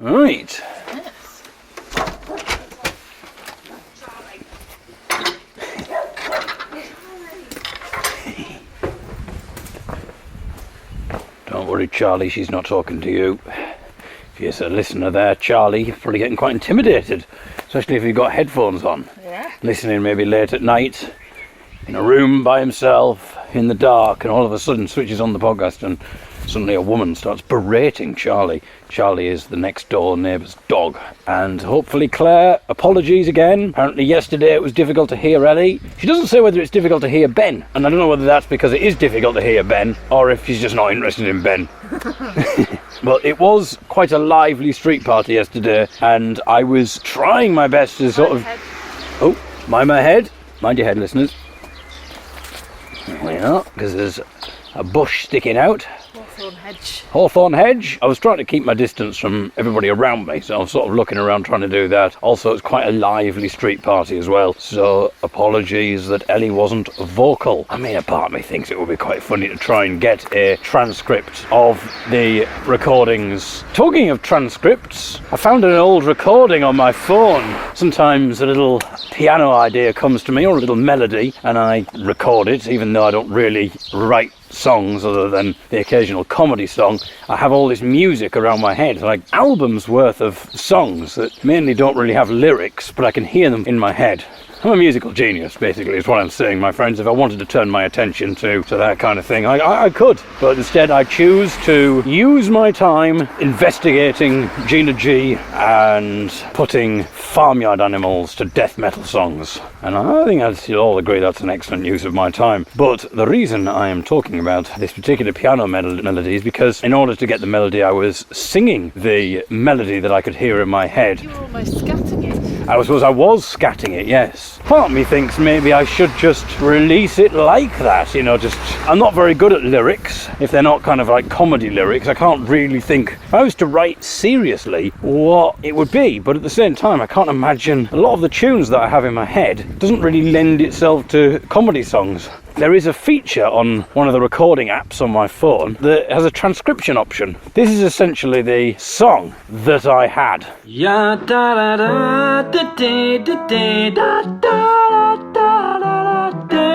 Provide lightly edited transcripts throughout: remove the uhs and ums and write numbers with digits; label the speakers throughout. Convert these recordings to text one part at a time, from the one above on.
Speaker 1: Right.
Speaker 2: Yes.
Speaker 1: Don't worry, Charlie, she's not talking to you. If you're a listener there, Charlie, you're probably getting quite intimidated, especially if you've got headphones on.
Speaker 2: Yeah.
Speaker 1: Listening maybe late at night, in a room by himself, in the dark, and all of a sudden switches on the podcast and suddenly a woman starts berating Charlie. Charlie is the next door neighbour's dog. And hopefully Claire, apologies again. Apparently yesterday it was difficult to hear Ellie. She doesn't say whether it's difficult to hear Ben. And I don't know whether that's because it is difficult to hear Ben or if she's just not interested in Ben. But it was quite a lively street party yesterday and I was trying my best to sort of... Oh, mind my head. Mind your head, listeners. There we are, because there's a bush sticking out.
Speaker 2: Hawthorn hedge.
Speaker 1: Hawthorn hedge. I was trying to keep my distance from everybody around me, so I was sort of looking around trying to do that. Also, it's quite a lively street party as well, so apologies that Ellie wasn't vocal. I mean, a part of me thinks it would be quite funny to try and get a transcript of the recordings. Talking of transcripts, I found an old recording on my phone. Sometimes a little piano idea comes to me, or a little melody, and I record it, even though I don't really write songs other than the occasional comedy song. I have all this music around my head, like albums worth of songs that mainly don't really have lyrics, but I can hear them in my head. I'm a musical genius, basically, is what I'm saying, my friends. If I wanted to turn my attention to that kind of thing, I could. But instead, I choose to use my time investigating Gina G and putting farmyard animals to death metal songs. And I think you'll all agree that's an excellent use of my time. But the reason I am talking about this particular piano melody is because in order to get the melody, I was singing the melody that I could hear in my head.
Speaker 2: You were almost scatting it.
Speaker 1: I suppose I was scatting it, yes. Part of me thinks maybe I should just release it like that, you know, I'm not very good at lyrics, if they're not kind of like comedy lyrics. I can't really think, if I was to write seriously, what it would be. But at the same time, I can't imagine a lot of the tunes that I have in my head doesn't really lend itself to comedy songs. There is a feature on one of the recording apps on my phone that has a transcription option. This is essentially the song that I had. Ya da da da da da da da da da da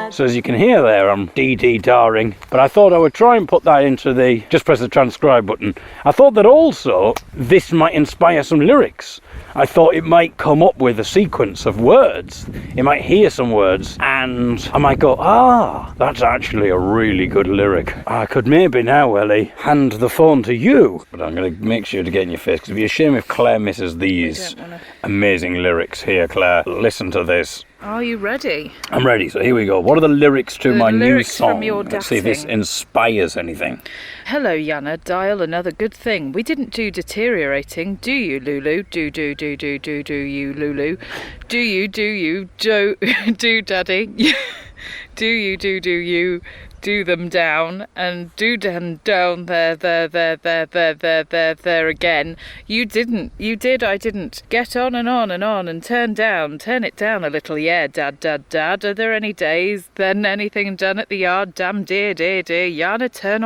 Speaker 1: So as you can hear there, I'm dee-dee-darring, but I thought I would try and put that into the, just press the transcribe button. I thought that also this might inspire some lyrics. I thought it might come up with a sequence of words. It might hear some words and I might go, that's actually a really good lyric. I could maybe now, Ellie, hand the phone to you. But I'm going to make sure to get in your face because it'd be a shame if Claire misses these amazing lyrics. Here, Claire, listen to this.
Speaker 2: Are you ready?
Speaker 1: I'm ready, so here we go. What are the lyrics to my new song?
Speaker 2: From your
Speaker 1: Let's see if this inspires anything.
Speaker 2: Hello, Yana. Dial another good thing. We didn't do deteriorating. Do you, Lulu? Do you, Lulu? Do you, do Daddy? Do you, do them down, and do down, there again. You didn't. You did, I didn't. Get on and on and turn it down a little, yeah, Dad. Are there any days, then anything done at the yard? Damn dear, Yana, turn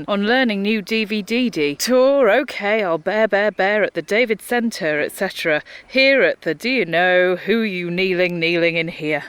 Speaker 2: on learning new DVD tour. Okay, I'll bear at the David Centre, etc. Here at the, do you know who you kneeling in here?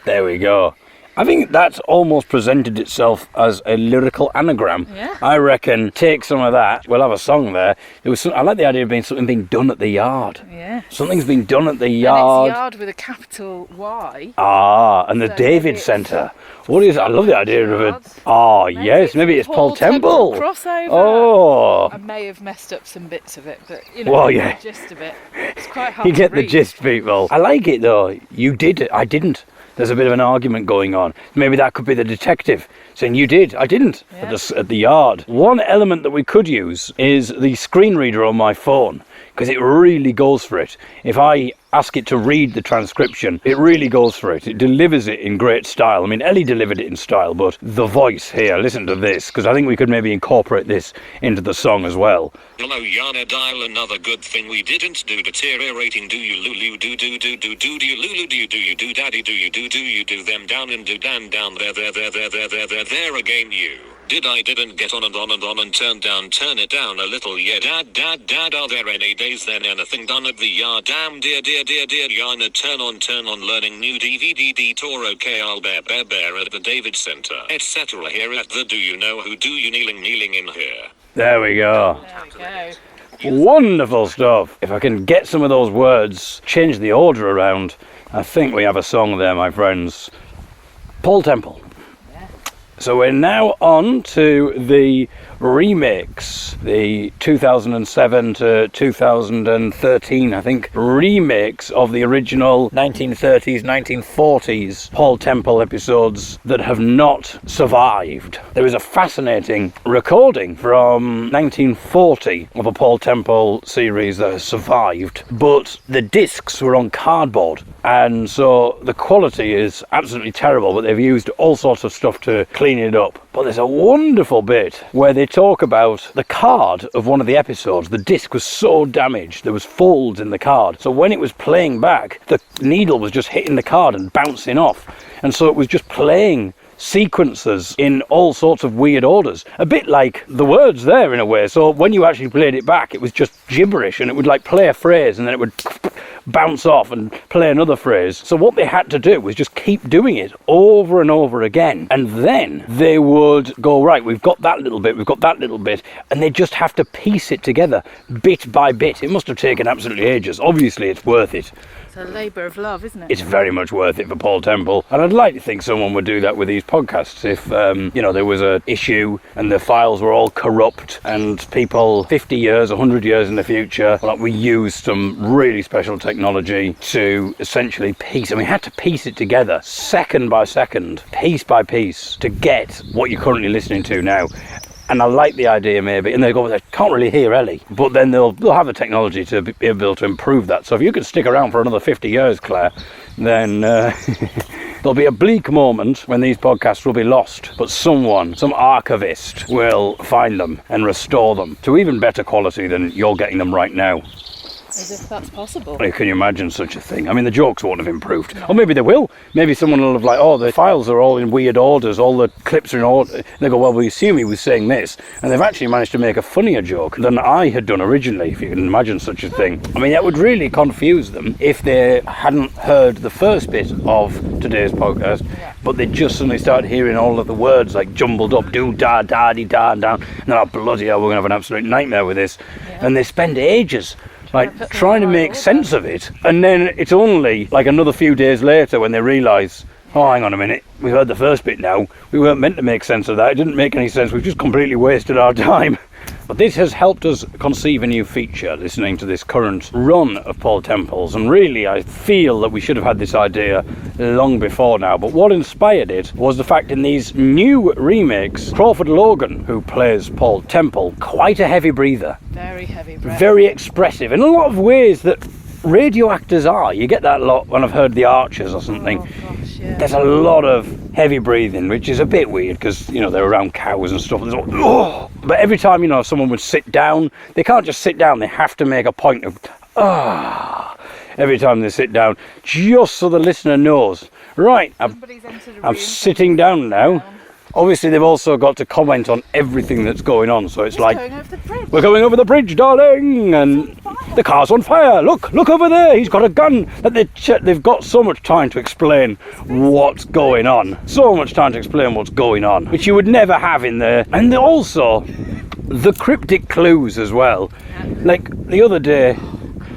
Speaker 1: There we go. I think that's almost presented itself as a lyrical anagram.
Speaker 2: Yeah.
Speaker 1: I reckon take some of that. We'll have a song there. I like the idea of something being done at the yard.
Speaker 2: Yeah.
Speaker 1: Something's been done at the
Speaker 2: And
Speaker 1: yard.
Speaker 2: it's yard with a capital Y.
Speaker 1: And the
Speaker 2: So
Speaker 1: David
Speaker 2: maybe it's
Speaker 1: Centre. What is? I love the idea of it.
Speaker 2: Yard.
Speaker 1: Oh yes, maybe it's Paul Temple.
Speaker 2: Crossover.
Speaker 1: Oh.
Speaker 2: I may have messed up some bits of it, but you know,
Speaker 1: Well, yeah.
Speaker 2: the gist of it. It's quite hard.
Speaker 1: You
Speaker 2: to
Speaker 1: get the
Speaker 2: read.
Speaker 1: gist, people. I like it though. You did. I didn't. There's a bit of an argument going on. Maybe that could be the detective saying you did, I didn't,
Speaker 2: Yeah.
Speaker 1: at the yard. One element that we could use is the screen reader on my phone, because it really goes for it. If I ask it to read the transcription, it really goes for it. It delivers it in great style. I mean, Ellie delivered it in style, but the voice here, listen to this, because I think we could maybe incorporate this into the song as well.
Speaker 3: Hello Yana dial, another good thing we didn't do, deteriorating. Do you lulu do do do do do do you lulu do you do daddy do you do them down and do down there again you. Did I didn't get on and on and on and turn it down a little. Yeah dad are there any days then anything done at the yard? Damn dear Yana, turn on learning new DVD tour. Okay, I'll bear at the David Centre, etc. Here at the do you know who do you kneeling in here.
Speaker 1: There we go.
Speaker 2: There we go.
Speaker 1: Wonderful stuff. If I can get some of those words, change the order around, I think we have a song there, my friends. Paul Temple. So we're now on to the remakes, the 2007 to 2013, I think, remakes of the original 1930s, 1940s Paul Temple episodes that have not survived. There is a fascinating recording from 1940 of a Paul Temple series that has survived, but the discs were on cardboard, and so the quality is absolutely terrible, but they've used all sorts of stuff to clean it up. But there's a wonderful bit where they talk about the card of one of the episodes. The disc was so damaged, there was folds in the card, so when it was playing back, the needle was just hitting the card and bouncing off, and so it was just playing sequences in all sorts of weird orders, a bit like the words there in a way. So when you actually played it back, it was just gibberish, and it would like play a phrase and then it would bounce off and play another phrase. So what they had to do was just keep doing it over and over again, and then they would go, right, we've got that little bit, and they just have to piece it together bit by bit. It must have taken absolutely ages. Obviously it's worth it.
Speaker 2: It's a labour of love, isn't it?
Speaker 1: It's very much worth it for Paul Temple, and I'd like to think someone would do that with these podcasts. If there was an issue and the files were all corrupt, and people 50 years, 100 years in the future, like, we used some really special technology to essentially piece, and we had to piece it together second by second, piece by piece, to get what you're currently listening to now. And I like the idea, maybe, and they go, they can't really hear Ellie, but then they'll have the technology to be able to improve that. So if you could stick around for another 50 years, Claire, then there'll be a bleak moment when these podcasts will be lost, but someone, some archivist, will find them and restore them to even better quality than you're getting them right now.
Speaker 2: As if that's possible.
Speaker 1: Can you imagine such a thing? I mean, the jokes won't have improved. Or maybe they will. Maybe someone will have like, oh, the files are all in weird orders, all the clips are in order. And they go, well, we assume he was saying this. And they've actually managed to make a funnier joke than I had done originally, if you can imagine such a thing. I mean, that would really confuse them if they hadn't heard the first bit of today's podcast, but they just suddenly started hearing all of the words like jumbled up, do, da, da, di, da, and down. And then, oh, bloody hell, we're going to have an absolute nightmare with this. Yeah. And they spend ages like trying to make sense of it, and then it's only like another few days later when they realise, oh, hang on a minute, we heard the first bit now, we weren't meant to make sense of that, it didn't make any sense, we've just completely wasted our time. But this has helped us conceive a new feature, listening to this current run of Paul Temple's, and really I feel that we should have had this idea long before now. But what inspired it was the fact in these new remakes, Crawford Logan, who plays Paul Temple, quite a heavy breather.
Speaker 2: Very heavy breath.
Speaker 1: Very expressive, in a lot of ways that radio actors are. You get that a lot when I've heard The Archers or something.
Speaker 2: Oh, gosh, yeah.
Speaker 1: There's a lot of heavy breathing, which is a bit weird because, they're around cows and stuff. There's all, but every time, someone would sit down, they can't just sit down, they have to make a point of, every time they sit down, just so the listener knows, right, I'm sitting down now. obviously they've also got to comment on everything that's going on. So it's like,
Speaker 2: Going over the bridge.
Speaker 1: we're going over the bridge, darling, and the car's on fire. Look over there. He's got a gun. And they've got so much time to explain what's going on. So much time to explain what's going on, which you would never have in there. And also, the cryptic clues as well. Like the other day,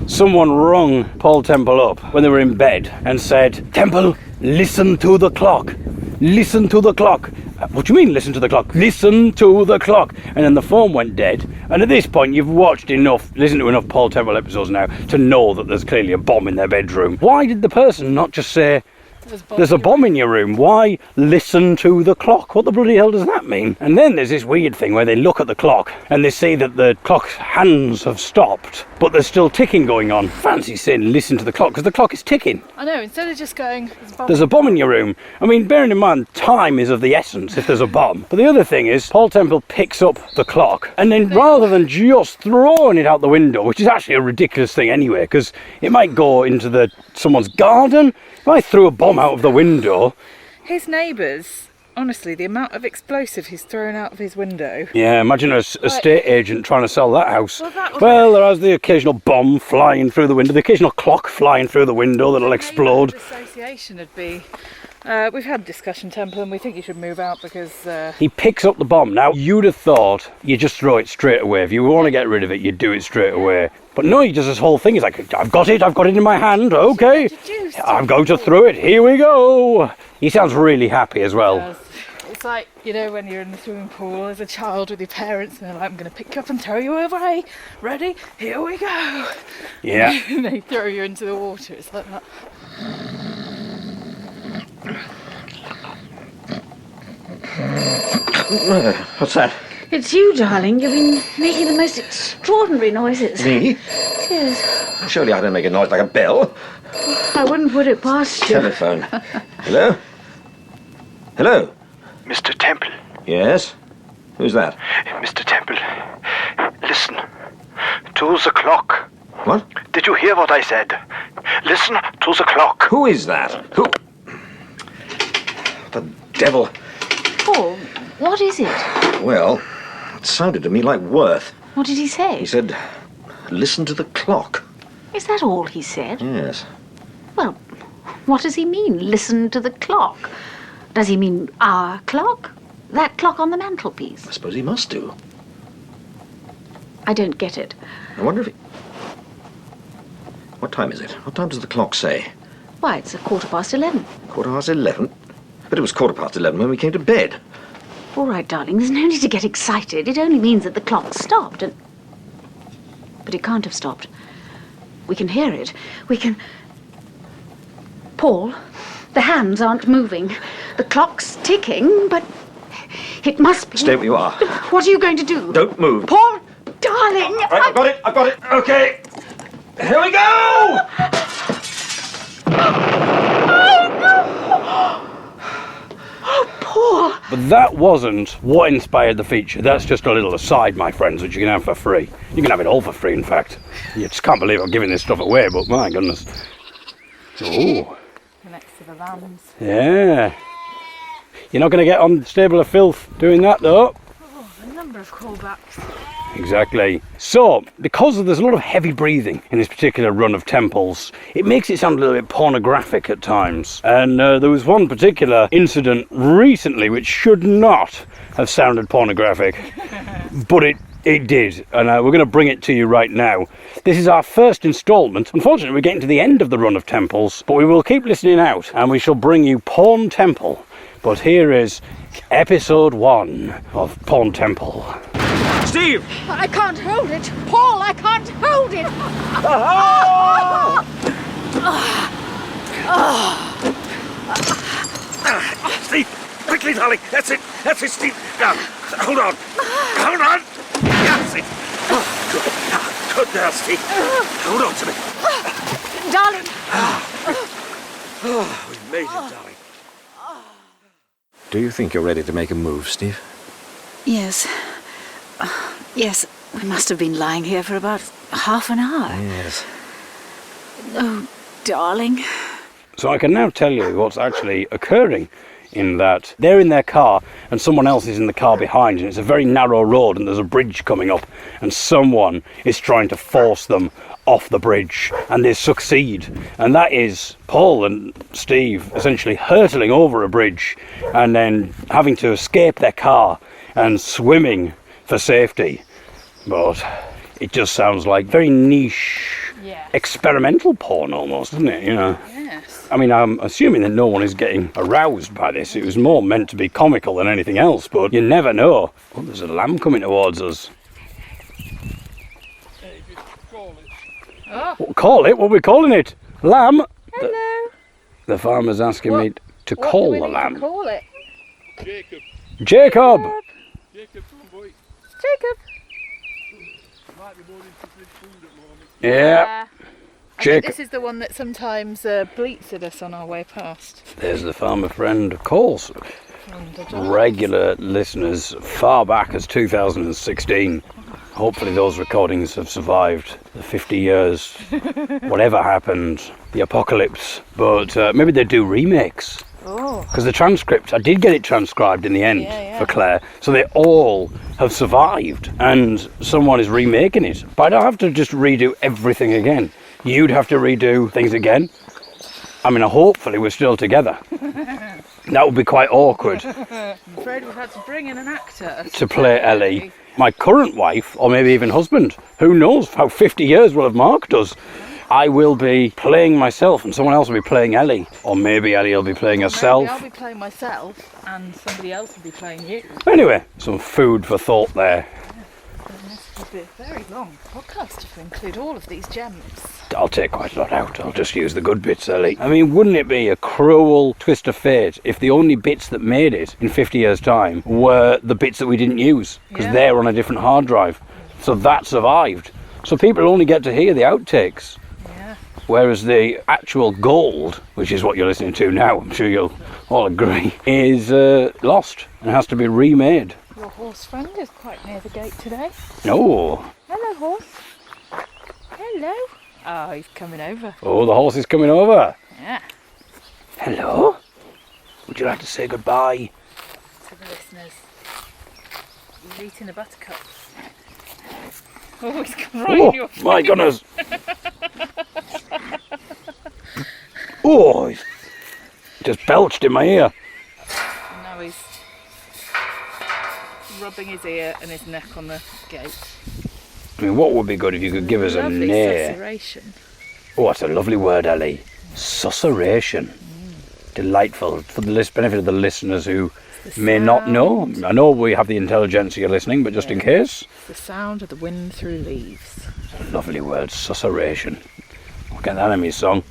Speaker 1: someone rung Paul Temple up when they were in bed and said, Temple, listen to the clock. Listen to the clock. What do you mean, listen to the clock? Listen to the clock. And then the phone went dead. And at this point, you've listened to enough Paul Temple episodes now to know that there's clearly a bomb in their bedroom. Why did the person not just say, there's a bomb in your room? Why listen to the clock? What the bloody hell does that mean? And then there's this weird thing where they look at the clock and they see that the clock's hands have stopped, but there's still ticking going on. Fancy saying listen to the clock, because the clock is ticking.
Speaker 2: I know, instead of just going,
Speaker 1: There's a bomb in your room. I mean, bearing in mind, time is of the essence if there's a bomb. But the other thing is, Paul Temple picks up the clock, and then rather than just throwing it out the window, which is actually a ridiculous thing anyway, because it might go into someone's garden. If I threw a bomb out of the window...
Speaker 2: His neighbours, honestly, the amount of explosive he's thrown out of his window.
Speaker 1: Yeah, imagine a estate agent trying to sell that house. Well, there is the occasional bomb flying through the window, the occasional clock flying through the window that'll explode.
Speaker 2: The association would be... we've had a discussion, Temple, and we think you should move out because...
Speaker 1: He picks up the bomb. Now, you'd have thought you just throw it straight away. If you want to get rid of it, you do it straight away. But no, he does this whole thing. He's like, I've got it in my hand, okay. I'm going to throw it, here we go. He sounds really happy as well.
Speaker 2: It's like, you know, when you're in the swimming pool as a child with your parents and they're like, I'm going to pick you up and throw you away. Ready? Here we go.
Speaker 1: Yeah.
Speaker 2: And they throw you into the water. It's like that.
Speaker 4: What's that?
Speaker 5: It's you, darling. You've been making the most extraordinary noises.
Speaker 4: Me?
Speaker 5: Yes.
Speaker 4: Surely I don't make a noise like a bell.
Speaker 5: I wouldn't put it past you.
Speaker 4: Telephone. Hello? Hello?
Speaker 6: Mr. Temple.
Speaker 4: Yes? Who's that?
Speaker 6: Mr. Temple. Listen. To the clock.
Speaker 4: What?
Speaker 6: Did you hear what I said? Listen to the clock.
Speaker 4: Who is that? Who? The devil.
Speaker 5: Paul, what is it?
Speaker 4: Well, it sounded to me like Worth.
Speaker 5: What did he say?
Speaker 4: He said, listen to the clock.
Speaker 5: Is that all he said?
Speaker 4: Yes.
Speaker 5: Well, what does he mean, listen to the clock? Does he mean our clock? That clock on the mantelpiece?
Speaker 4: I suppose he must do.
Speaker 5: I don't get it.
Speaker 4: I wonder if he... What time is it? What time does the clock say?
Speaker 5: Why, it's 11:15.
Speaker 4: 11:15? But it was 11:15 when we came to bed.
Speaker 5: All right, darling, there's no need to get excited. It only means that the clock stopped and... But it can't have stopped. We can hear it. We can... Paul, the hands aren't moving. The clock's ticking, but it must be...
Speaker 4: Stay where you are.
Speaker 5: What are you going to do?
Speaker 4: Don't move.
Speaker 5: Paul, darling!
Speaker 4: Right, I've got it. Okay. Here we go!
Speaker 5: Paul!
Speaker 1: But that wasn't what inspired the feature. That's just a little aside, my friends, which you can have for free. You can have it all for free, in fact. You just can't believe I'm giving this stuff away, but my goodness. Oh.
Speaker 2: Next to the lambs.
Speaker 1: Yeah. You're not going to get on Stable of Filth doing that, though.
Speaker 2: Oh, a number of callbacks.
Speaker 1: Exactly. So, because there's a lot of heavy breathing in this particular run of Temples, it makes it sound a little bit pornographic at times. And there was one particular incident recently which should not have sounded pornographic, but it did, and we're going to bring it to you right now. This is our first instalment. Unfortunately, we're getting to the end of the run of Temples, but we will keep listening out, and we shall bring you Porn Temple. But here is episode 1 of Porn Temple.
Speaker 4: Steve!
Speaker 5: I can't hold it! Paul, I can't hold it!
Speaker 4: Steve! Quickly, darling! That's it, Steve! Now, hold on! That's it! Good now, Steve! Hold on to me!
Speaker 5: Darling!
Speaker 4: We've made it, darling. Do you think you're ready to make a move, Steve?
Speaker 5: Yes. Yes, we must have been lying here for about half an hour.
Speaker 4: Yes.
Speaker 5: Oh, darling.
Speaker 1: So I can now tell you what's actually occurring in that they're in their car and someone else is in the car behind, and it's a very narrow road and there's a bridge coming up and someone is trying to force them off the bridge, and they succeed. And that is Paul and Steve essentially hurtling over a bridge and then having to escape their car and swimming for safety. But it just sounds like very niche, experimental porn almost, doesn't it? You know.
Speaker 2: Yes.
Speaker 1: I mean, I'm assuming that no one is getting aroused by this. It was more meant to be comical than anything else, but you never know. Oh, there's a lamb coming towards us.
Speaker 2: Oh.
Speaker 1: Call it? What are we calling it? Lamb?
Speaker 2: Hello.
Speaker 1: The farmer's asking me to
Speaker 2: What
Speaker 1: call
Speaker 2: do we
Speaker 1: the
Speaker 2: need
Speaker 1: lamb.
Speaker 2: to call it?
Speaker 4: Jacob.
Speaker 1: Jacob!
Speaker 4: Jacob, come on, boy.
Speaker 2: Jacob.
Speaker 4: Might be more interested in food at the moment.
Speaker 1: Yeah.
Speaker 2: I
Speaker 1: Jacob.
Speaker 2: think this is the one that sometimes bleats at us on our way past.
Speaker 1: There's the farmer friend, of course.
Speaker 2: Wonderful.
Speaker 1: Regular listeners far back as 2016. Hopefully those recordings have survived the 50 years, whatever happened, the apocalypse. But maybe they do remakes.
Speaker 2: Oh.
Speaker 1: Because the transcript, I did get it transcribed in the end for Claire. So they all have survived and someone is remaking it. But I don't have to just redo everything again. You'd have to redo things again. I mean, hopefully we're still together. That would be quite awkward.
Speaker 2: I'm afraid we've had to bring in an actor
Speaker 1: To play Ellie. My current wife, or maybe even husband. Who knows how 50 years will have marked us. I will be playing myself and someone else will be playing Ellie. Or maybe Ellie will be playing herself.
Speaker 2: Maybe I'll be playing myself and somebody else will be playing you.
Speaker 1: Anyway, some food for thought there.
Speaker 2: And this will be a very long podcast if we include all of these gems.
Speaker 1: I'll take quite a lot out. I'll just use the good bits, Ellie. I mean, wouldn't it be a cruel twist of fate if the only bits that made it in 50 years' time were the bits that we didn't use? Because they're on a different hard drive. So that survived. So people only get to hear the outtakes.
Speaker 2: Yeah.
Speaker 1: Whereas the actual gold, which is what you're listening to now, I'm sure you'll all agree, is lost and has to be remade.
Speaker 2: Your horse friend is quite near the gate today.
Speaker 1: Oh,
Speaker 2: Hello, horse. Hello. Oh, he's coming over.
Speaker 1: oh, the horse is coming over.
Speaker 2: Yeah.
Speaker 1: Hello. Would you like to say goodbye?
Speaker 2: To the listeners. He's eating the buttercups. Oh, he's come right in your face.
Speaker 1: My goodness. Oh, he's just belched in my ear.
Speaker 2: And now he's rubbing his ear and his neck on the gate.
Speaker 1: I mean, what would be good if you could give us a
Speaker 2: Lovely
Speaker 1: near?
Speaker 2: susurration.
Speaker 1: Oh, that's a lovely word, Ellie. Susurration. Delightful. For the benefit of the listeners who may not know. I know we have the intelligentsia listening, but just in case.
Speaker 2: The sound of the wind through leaves.
Speaker 1: Lovely word, susurration. I'll get that in my song.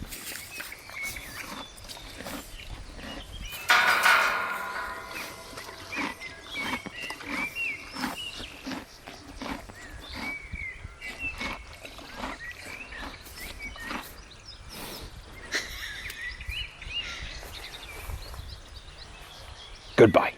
Speaker 1: Goodbye.